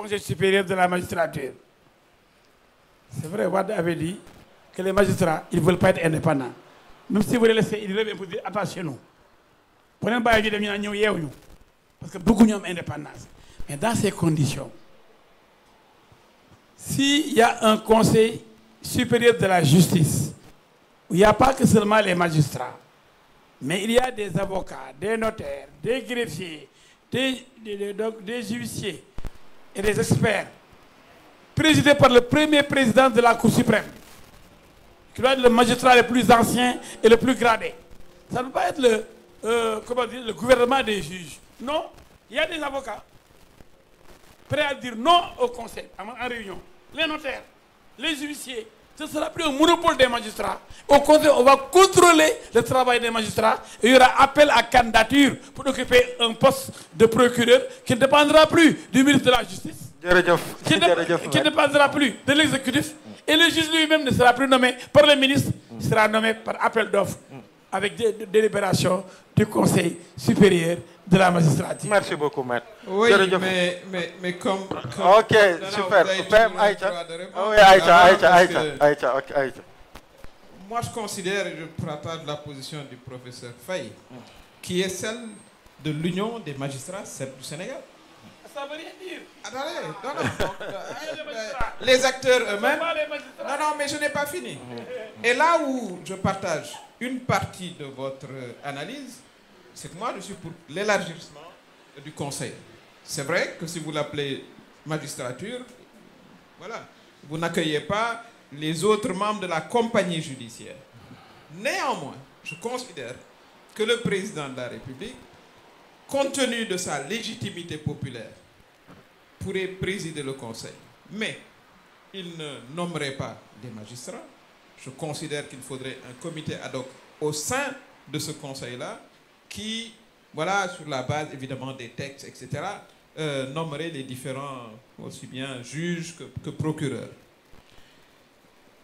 Conseil supérieur de la magistrature. C'est vrai, Wade avait dit que les magistrats, ils ne veulent pas être indépendants. Même si vous les laissez, ils reviennent pour dire attachez-nous. Prenez pas parce que beaucoup d'hommes indépendance. Mais dans ces conditions, s'il y a un conseil supérieur de la justice, où il n'y a pas que seulement les magistrats, mais il y a des avocats, des notaires, des greffiers, des huissiers et des experts, présidé par le premier président de la Cour suprême, qui doit être le magistrat le plus ancien et le plus gradé. Ça ne peut pas être le gouvernement des juges. Non, il y a des avocats prêts à dire non au conseil, en réunion. Les notaires, les huissiers, ce ne sera plus un monopole des magistrats. Au contraire, on va contrôler le travail des magistrats et il y aura appel à candidature pour occuper un poste de procureur qui ne dépendra plus du ministre de la Justice, qui ne dépendra plus de l'exécutif, et le juge lui-même ne sera plus nommé par le ministre, il sera nommé par appel d'offres avec des délibérations du Conseil supérieur de la magistrature. Merci beaucoup, maître. Oui, mais comme ok, super. Oui, Aïcha. Moi, je considère, et je partage la position du professeur Faye, qui est celle de l'Union des magistrats du Sénégal. Ça veut rien dire. Attendez, les acteurs eux-mêmes. Non, mais je n'ai pas fini. Et là où je partage une partie de votre analyse, c'est que moi, je suis pour l'élargissement du Conseil. C'est vrai que si vous l'appelez magistrature, voilà, vous n'accueillez pas les autres membres de la compagnie judiciaire. Néanmoins, je considère que le président de la République, compte tenu de sa légitimité populaire, pourrait présider le Conseil. Mais il ne nommerait pas des magistrats. Je considère qu'il faudrait un comité ad hoc au sein de ce Conseil-là qui, voilà, sur la base évidemment des textes, etc., nommerait les différents, aussi bien juges que procureurs.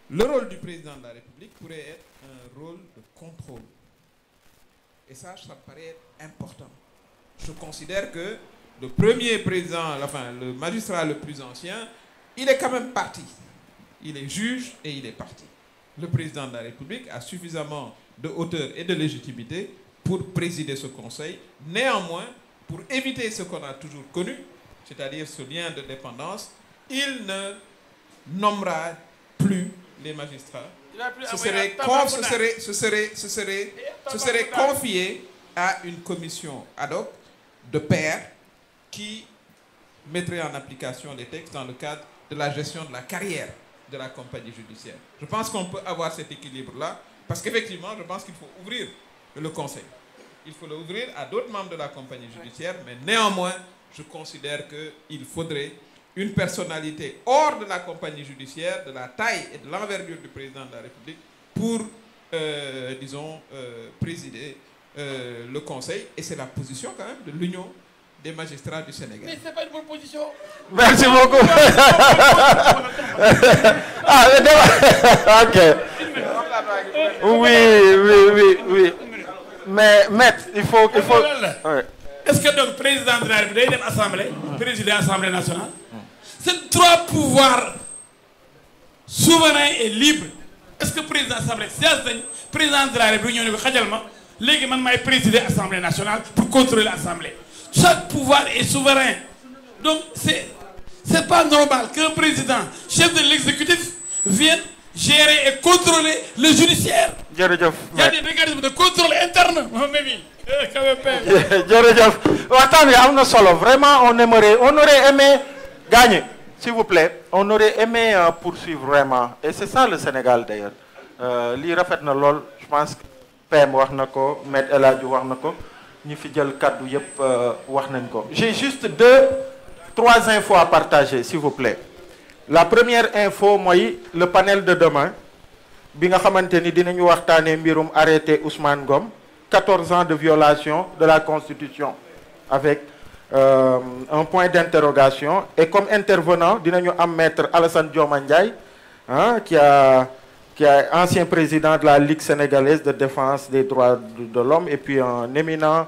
Le rôle du président de la République pourrait être un rôle de contrôle. Et ça me paraît important. Je considère que le premier président, enfin le magistrat le plus ancien, il est quand même parti. Il est juge et il est parti. Le président de la République a suffisamment de hauteur et de légitimité pour présider ce conseil. Néanmoins, pour éviter ce qu'on a toujours connu, c'est-à-dire ce lien de dépendance, il ne nommera plus les magistrats. Ce serait confié à une commission ad hoc de pairs qui mettrait en application les textes dans le cadre de la gestion de la carrière de la compagnie judiciaire. Je pense qu'on peut avoir cet équilibre-là, parce qu'effectivement, je pense qu'il faut ouvrir le conseil. Il faut l'ouvrir à d'autres membres de la compagnie judiciaire, mais néanmoins, je considère qu'il faudrait une personnalité hors de la compagnie judiciaire, de la taille et de l'envergure du président de la République, pour, disons, présider le conseil. Et c'est la position quand même de l'Union des magistrats du Sénégal. Mais c'est pas une bonne position. Merci beaucoup. Ok. Oui. Mais maître, il faut. Ouais. Est-ce que donc président de la République de l'Assemblée, président de l'Assemblée nationale, c'est trois pouvoirs souverains et libres. Est-ce que président de l'Assemblée, président de la République, nous président de l'Assemblée nationale pour contrôler l'Assemblée. Chaque pouvoir est souverain. Donc c'est pas normal qu'un président, chef de l'exécutif, vienne gérer et contrôler le judiciaire. Il y a des mécanismes de contrôle interne, mon ami. Vraiment, on aurait aimé gagner, s'il vous plaît. On aurait aimé poursuivre vraiment. Et c'est ça le Sénégal d'ailleurs. Je pense que PM wax nako, Maître El Hadji wax nako, ñi fi jël kaddu yépp wax nañ ko. J'ai juste 3 infos à partager, s'il vous plaît. La première info, moi, le panel de demain, bi nga xamanteni dinañu waxtané mbirum arrêté Ousmane Ngom, 14 ans de violation de la Constitution, avec un point d'interrogation. Et comme intervenant, dinañu am maître Alassane Dioma Ndiaye, hein, qui est ancien président de la Ligue sénégalaise de défense des droits de l'homme, et puis un éminent